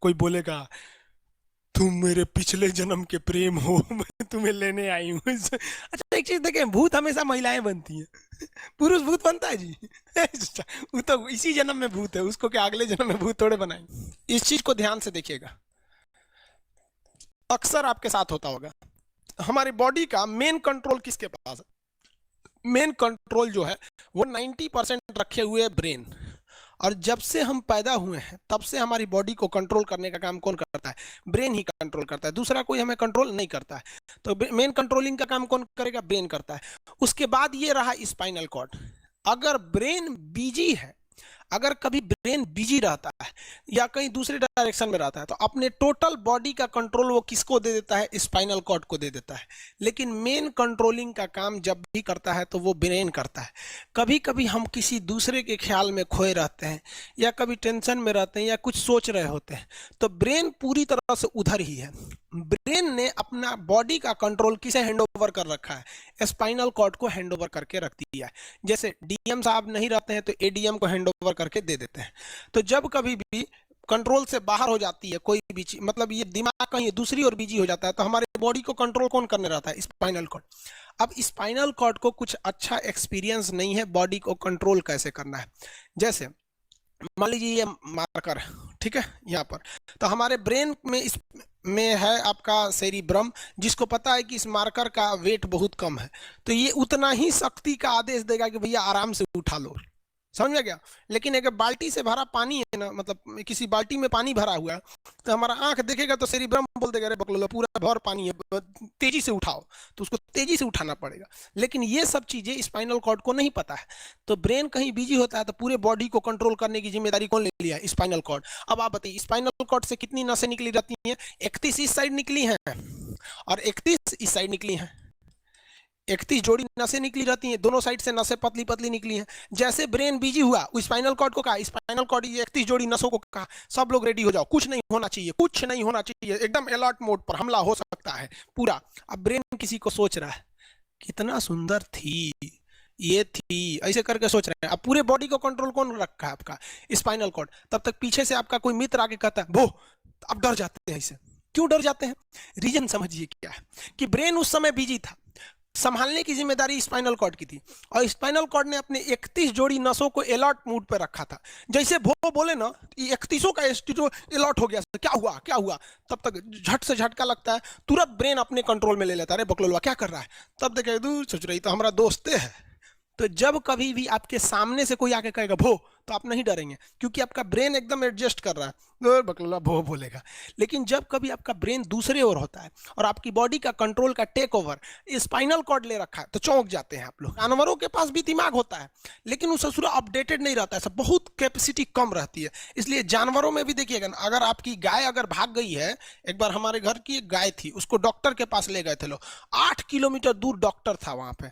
कोई बोलेगा तुम मेरे पिछले जन्म के प्रेम हो, मैं तुम्हें लेने आई हूँ। अच्छा एक चीज देखें, भूत हमेशा महिलाएं बनती हैं, पुरुष भूत बनता है जी? वो तो इसी जन्म में भूत है, उसको क्या अगले जन्म में भूत थोड़े बनाएंगे। इस चीज को ध्यान से देखिएगा, अक्सर आपके साथ होता होगा। हमारी बॉडी का मेन कंट्रोल किसके पास है? मेन कंट्रोल जो है वो 90% रखे हुए है ब्रेन। और जब से हम पैदा हुए हैं तब से हमारी बॉडी को कंट्रोल करने का काम कौन करता है? ब्रेन ही कंट्रोल करता है, दूसरा कोई हमें कंट्रोल नहीं करता है। तो मेन कंट्रोलिंग का काम कौन करेगा? ब्रेन करता है। उसके बाद ये रहा स्पाइनल कॉर्ड। अगर ब्रेन बिजी है, अगर कभी ब्रेन बिजी रहता है या कहीं दूसरे डायरेक्शन में रहता है, तो अपने टोटल बॉडी का कंट्रोल वो किसको दे देता है? स्पाइनल कॉर्ड को दे देता है। लेकिन मेन कंट्रोलिंग का काम जब भी करता है तो वो ब्रेन करता है। कभी कभी हम किसी दूसरे के ख्याल में खोए रहते हैं या कभी टेंशन में रहते हैं या कुछ सोच रहे होते हैं, तो ब्रेन पूरी तरह से उधर ही है। ब्रेन ने अपना बॉडी का कंट्रोल किसे हैंड ओवर कर रखा है? स्पाइनल कॉर्ड को हैंड ओवर करके रख दिया है। जैसे डीएम साहब नहीं रहते हैं तो एडीएम को हैंड ओवर करके दे देते हैं। तो जब कभी भी कंट्रोल से बाहर हो जाती है कोई भी चीज, मतलब ये दिमाग कहीं दूसरी और बिजी हो जाता है, तो हमारे बॉडी को कंट्रोल कौन करने रहता है? Spinal cord. अब स्पाइनल कॉर्ड को कुछ अच्छा एक्सपीरियंस नहीं है बॉडी को कंट्रोल कैसे करना है। जैसे मान लीजिए ये मार्कर, ठीक है, यहाँ पर तो हमारे ब्रेन में इस में है आपका सेरिब्रम, जिसको पता है कि इस मार्कर का वेट बहुत कम है, तो ये उतना ही शक्ति का आदेश देगा कि भैया आराम से उठा लो। समझ में गया? लेकिन अगर बाल्टी से भरा पानी है ना, मतलब किसी बाल्टी में पानी भरा हुआ है, तो हमारा आंख देखेगा तो सेरिब्रम बोल देगा अरे बकलोला पूरा भर पानी है, तेजी से उठाओ, तो उसको तेजी से उठाना पड़ेगा। लेकिन ये सब चीजें स्पाइनल कॉर्ड को नहीं पता है। तो ब्रेन कहीं बिजी होता है तो पूरे बॉडी को कंट्रोल करने की जिम्मेदारी कौन ले लिया है? Spinal cord. अब आप बताइए स्पाइनल कॉर्ड से कितनी नसें निकली रहती हैं? 31 इस साइड निकली हैं और 31 इस साइड निकली हैं। 31 जोड़ी नसें निकली रहती हैं, दोनों साइड से नसें पतली पतली निकली हैं। जैसे ब्रेन बिजी हुआ, स्पाइनल कॉर्ड को कहा, स्पाइनल कॉर्ड 31 जोड़ी नसों को कहा सब लोग रेडी हो जाओ, कुछ नहीं होना चाहिए, कुछ नहीं होना चाहिए, एकदम अलर्ट मोड पर, हमला हो सकता है पूरा। अब ब्रेन किसी को सोच रहा है कितना सुंदर थी ये थी, ऐसे करके सोच रहे हैं। अब पूरे बॉडी को कंट्रोल कौन रखा है? आपका स्पाइनल कॉर्ड। तब तक पीछे से आपका कोई मित्र आके कहता है वो, अब डर जाते हैं। ऐसे क्यों डर जाते हैं? रीजन समझिए क्या है कि ब्रेन उस समय बिजी था, संभालने की जिम्मेदारी स्पाइनल कॉर्ड की थी, और स्पाइनल कॉर्ड ने अपने 31 जोड़ी नसों को अलर्ट मूड पर रखा था। जैसे वो बोले ना 31 का स्टीरो अलर्ट हो गया, क्या हुआ क्या हुआ, तब तक झट से झटका लगता है, तुरंत ब्रेन अपने कंट्रोल में ले लेता है, अरे बकलोलवा क्या कर रहा है, तब देखे दूर सोच रही तो हमारा दोस्त है। तो जब कभी भी आपके सामने से कोई आके कहेगा भो, तो आप नहीं डरेंगे, क्योंकि आपका ब्रेन एकदम एडजस्ट कर रहा है, बकलोला भो बोलेगा। लेकिन जब कभी आपका ब्रेन दूसरे ओर होता है और आपकी बॉडी का कंट्रोल का टेक ओवर स्पाइनल कॉर्ड ले रखा है, तो चौंक जाते हैं आप लोग। जानवरों के पास भी दिमाग होता है, लेकिन वो ससुरा अपडेटेड नहीं रहता है, सब बहुत कैपेसिटी कम रहती है। इसलिए जानवरों में भी देखिएगा ना, अगर आपकी गाय अगर भाग गई है, एक बार हमारे घर की एक गाय थी, उसको डॉक्टर के पास ले गए थे लोग, 8 किलोमीटर दूर डॉक्टर था वहां पे,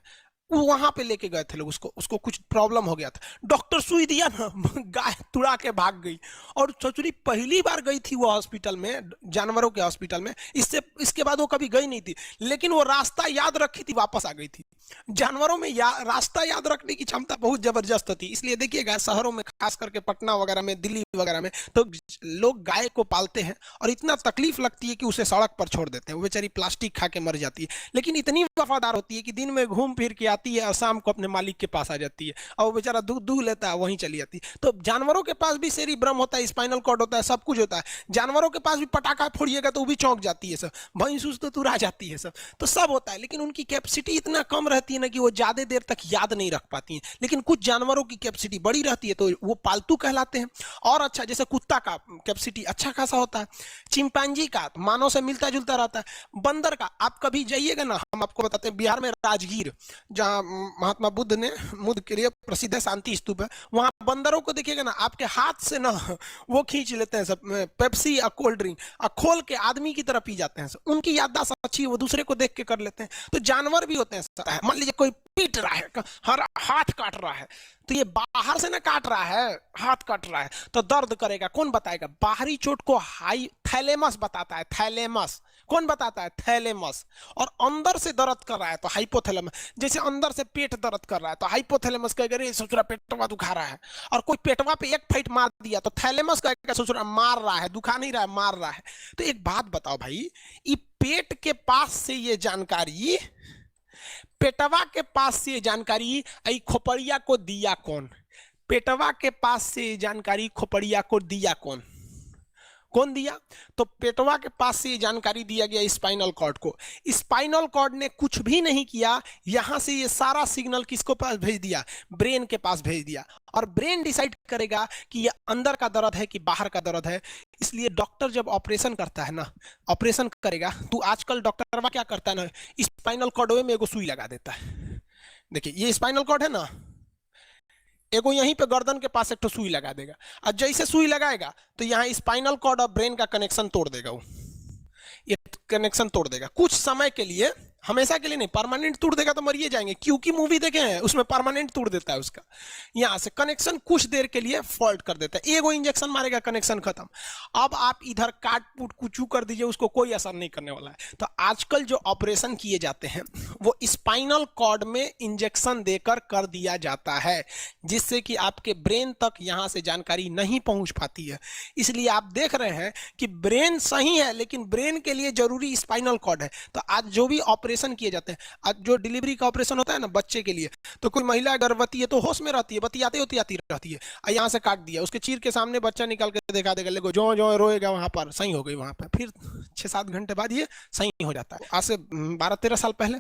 वहां पे लेके गए थे लोग, उसको कुछ प्रॉब्लम हो गया था, डॉक्टर सुई दिया ना, गाय तुड़ा के भाग गई। और ससुरी पहली बार गई थी वो हॉस्पिटल में, जानवरों के हॉस्पिटल में, इसके बाद वो कभी गई नहीं थी, लेकिन वो रास्ता याद रखी थी, वापस आ गई थी। जानवरों में रास्ता याद रखने की क्षमता बहुत जबरदस्त होती है। इसलिए देखिएगा शहरों में, खास करके पटना वगैरह में, दिल्ली वगैरह में, तो लोग गाय को पालते हैं और इतना तकलीफ लगती है कि उसे सड़क पर छोड़ देते हैं, वो बेचारी प्लास्टिक खा के मर जाती है, लेकिन इतनी वफादार होती है कि दिन में घूम फिर के आती है और शाम को अपने मालिक के पास आ जाती है, और वो बेचारा दूध दूध लेता है, वहीं चली जाती है। तो जानवरों के पास भी सेरिब्रम होता है, स्पाइनल कॉर्ड होता है, सब कुछ होता है। जानवरों के पास भी पटाखा फोड़िएगा तो वो भी चौंक जाती है, सब भैंस तो तुरा जाती है, सब तो सब होता है। लेकिन उनकी कैपेसिटी इतना कम रहती है ना कि वो ज्यादा देर तक याद नहीं रख पाती हैं। लेकिन कुछ जानवरों की कैपेसिटी बड़ी रहती है, तो वो पालतू कहलाते हैं। और अच्छा, जैसे कुत्ता का कैपेसिटी अच्छा खासा होता है, चिंपैंजी का मानव से मिलता जुलता रहता है, बंदर का। आप कभी जाइएगा ना, हम आपको बताते हैं, बिहार में राजगीर, जहां महात्मा बुद्ध ने बुद्ध के लिए प्रसिद्ध है, शांति स्तूप है, वहां बंदरों को देखिएगा ना, आपके हाथ से ना वो खींच लेते हैं सब पेप्सी या कोल्ड ड्रिंक, और खोल के आदमी की तरह पी जाते हैं सब। उनकी याददाश्त अच्छी है, वो दूसरे को देख के कर लेते हैं। तो जानवर भी होते हैं। मान लीजिए कोई पीट रहा है, हर हाथ काट रहा है, तो ये बाहर से ना काट रहा है, हाथ काट रहा है, तो दर्द करेगा, कौन बताएगा? बाहरी चोट को हाई थैलेमस बताता है, थैलेमस। कौन बताता है? थैलेमस। और अंदर से दर्द कर रहा है तो हाइपोथैलेमस। जैसे अंदर से पेट दर्द कर रहा है तो हाइपोथैलेमस कहेगा रे ससुरा पेटवा दुखा रहा है, और कोई पेटवा पे एक फाइट मार दिया तो थैलेमस कहेगा ससुरा मार रहा है, दुखा नहीं रहा है, मार रहा है। तो एक बात बताओ भाई, ये पेट के पास से ये जानकारी, पेटवा के पास से जानकारी आई खोपड़िया को दिया कौन? पेटवा के पास से जानकारी खोपड़िया को दिया कौन? कौन दिया? तो पेटवा के पास से जानकारी दिया गया स्पाइनल कॉर्ड को। स्पाइनल कॉर्ड ने कुछ भी नहीं किया, यहां से ये सारा सिग्नल किसको पास भेज दिया? ब्रेन के पास भेज दिया। और ब्रेन डिसाइड करेगा कि ये अंदर का दर्द है कि बाहर का दर्द है। इसलिए डॉक्टर जब ऑपरेशन करता है ना, ऑपरेशन करेगा तो आजकल डॉक्टर क्या करता है ना, स्पाइनल कॉर्ड में एगो सुई लगा देता है। देखिए ये स्पाइनल कॉर्ड है ना, एगो यहीं पे गर्दन के पास एक तो सुई लगा देगा, और जैसे सुई लगाएगा तो यहाँ स्पाइनल कॉर्ड और ब्रेन का कनेक्शन तोड़ देगा। वो ये कनेक्शन तोड़ देगा कुछ समय के लिए, हमेशा के लिए नहीं। परमानेंट तोड़ देगा तो मरिए जाएंगे, क्योंकि मूवी देखे हैं उसमें परमानेंट तोड़ देता है उसका। यहां से कनेक्शन कुछ देर के लिए फॉल्ट कर देता है, एगो इंजेक्शन मारेगा, कनेक्शन खत्म। अब आप इधर काट पुट कुचू कर दीजिए, उसको कोई असर नहीं करने वाला है। तो आजकल जो ऑपरेशन किए जाते हैं वो स्पाइनल कॉर्ड में इंजेक्शन देकर कर दिया जाता है, जिससे कि आपके ब्रेन तक यहां से जानकारी नहीं पहुंच पाती है। इसलिए आप देख रहे हैं कि ब्रेन सही है लेकिन ब्रेन के लिए जरूरी स्पाइनल कॉर्ड है। तो आज जो भी ऑपरेशन किए जाते हैं, आज जो डिलीवरी का ऑपरेशन होता है ना बच्चे के लिए, तो कोई महिला गर्भवती है तो होश में रहती है, बतियाते होती आती रहती है, यहाँ से काट दिया, उसके चीर के सामने बच्चा निकाल के दिखा देगा, लेको जो जो रोएगा वहां पर सही हो गई, वहां पर फिर 6-7 घंटे बाद ये सही हो जाता है। आज से 12-13 साल पहले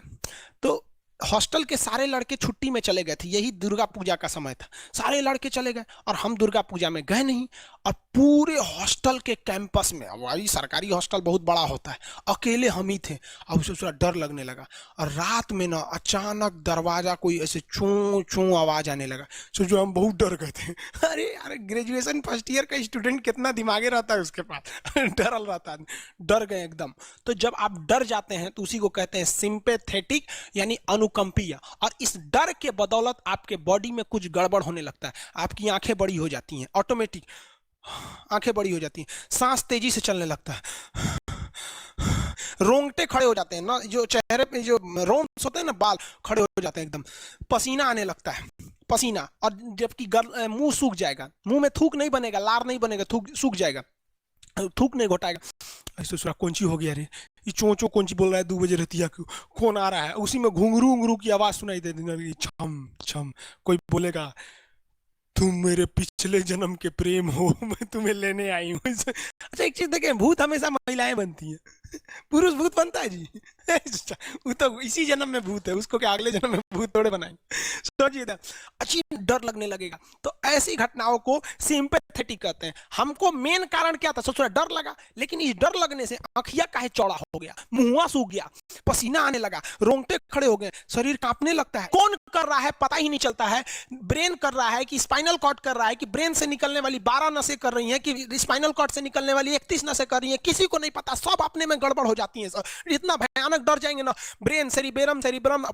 तो हॉस्टल के सारे लड़के छुट्टी में चले गए थे, यही दुर्गा पूजा का समय था, सारे लड़के चले गए और हम दुर्गा पूजा में गए नहीं। और पूरे हॉस्टल के कैंपस में, वही सरकारी हॉस्टल बहुत बड़ा होता है, अकेले हम ही थे। अब उसे थोड़ा डर लगने लगा, और रात में ना अचानक दरवाजा कोई ऐसे चूं चूं आवाज आने लगा। सोचो हम बहुत डर गए थे। अरे यार ग्रेजुएशन फर्स्ट ईयर का स्टूडेंट कितना दिमागे रहता है उसके पास, डरल रहता है, डर गए एकदम। तो जब आप डर जाते हैं तो उसी को कहते हैं सिंपैथेटिक, यानी अनुकंपीय। और इस डर के बदौलत आपके बॉडी में कुछ गड़बड़ होने लगता है, आपकी आंखें बड़ी हो जाती हैं, ऑटोमेटिक आंखें बड़ी हो जाती हैं, सांस तेजी से चलने लगता है, रोंगटे खड़े हो जाते हैं ना, जो चेहरे पे जो रोम्स होते हैं ना, बाल खड़े हो जाते हैं एकदम, पसीना आने लगता है, पसीना। और जबकि मुंह सूख जाएगा, मुंह में थूक नहीं बनेगा, लार नहीं बनेगा, थूक सूख जाएगा, थूक नहीं घोटाएगा। ऐसे सुना कौन सी हो गया रे, ये चोंचो कौन सी बोल रहा है 2 बजे रतिया को, कौन आ रहा है? उसी में घुंघरू उंगरू की आवाज सुनाई दे देगी, छम छम। कोई बोलेगा तुम मेरे पिछले जन्म के प्रेम हो, मैं तुम्हें लेने आई हूँ। अच्छा एक चीज देखें, भूत हमेशा महिलाएं बनती हैं, पुरुष भूत बनता है जी? वो तो इसी जन्म में भूत है, उसको क्या अगले जन्म में भूत थोड़े बनाएंगे? सोचिए, अच्छी डर लगने लगेगा। तो ऐसी घटनाओं को सिंपैथेटिक कहते हैं। हमको मेन कारण क्या था? सोचो डर लगा, लेकिन इस डर लगने से आंखिया काहे चौड़ा हो गया, मुंह सूख गया, पसीना आने लगा, रोंगटे खड़े हो गए, शरीर कांपने लगता है। कौन कर रहा है पता ही नहीं चलता है, ब्रेन कर रहा है कि स्पाइनल कॉर्ड कर रहा है, कि ब्रेन से निकलने वाली 12 नसें कर रही हैं, कि स्पाइनल कॉर्ड से निकलने वाली 31 नसें कर रही हैं, किसी को नहीं पता, सब अपने में गड़बड़ हो जाती है। इतना भयानक डर जाएंगे ना, ब्रेन, सेरिब्रम,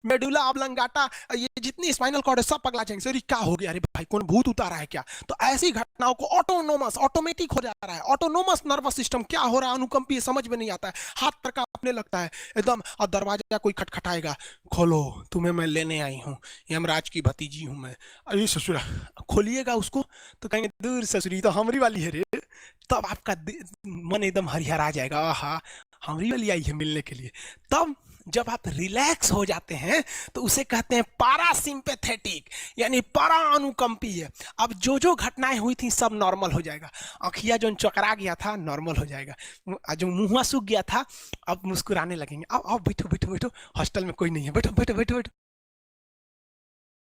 मेडुला ऑब्लंगाटा, ये जितनी स्पाइनल कॉर्ड है सब पगला जाएंगे। सर क्या हो गया, अरे भाई कौन भूत उतारा है क्या? तो ऐसी घटनाओं को ऑटोनोमस, ऑटोमेटिक हो जा रहा है, ऑटोनोमस नर्वस सिस्टम क्या हो रहा है, अनुकंपीय, समझ में नहीं आता है, हाथ पर कांपने लगता है एकदम। और दरवाजा कोई खटखटाएगा, खोलो तुम्हें मैं लेने आई हूँ, यमराज की भतीजी हूँ मैं। अरे ससुरा, खोलिएगा उसको तो कहेंगे दूर ससुरी तो हमारी वाली है रे। तब आपका मन एकदम हरिहरा जाएगा, आहा हमारी वाली आई है मिलने के लिए। तब जब आप रिलैक्स हो जाते हैं तो उसे कहते हैं पारासिम्पैथेटिक, यानी परा अनुकंपीय। अब जो जो घटनाएं हुई थी सब नॉर्मल हो जाएगा, आँखिया जो चकरा गया था नॉर्मल हो जाएगा, जो मुंह सूख गया था अब मुस्कुराने लगेंगे। अब बैठो बैठो बैठो, हॉस्टल में कोई नहीं है, बैठो बैठो बैठो बैठो।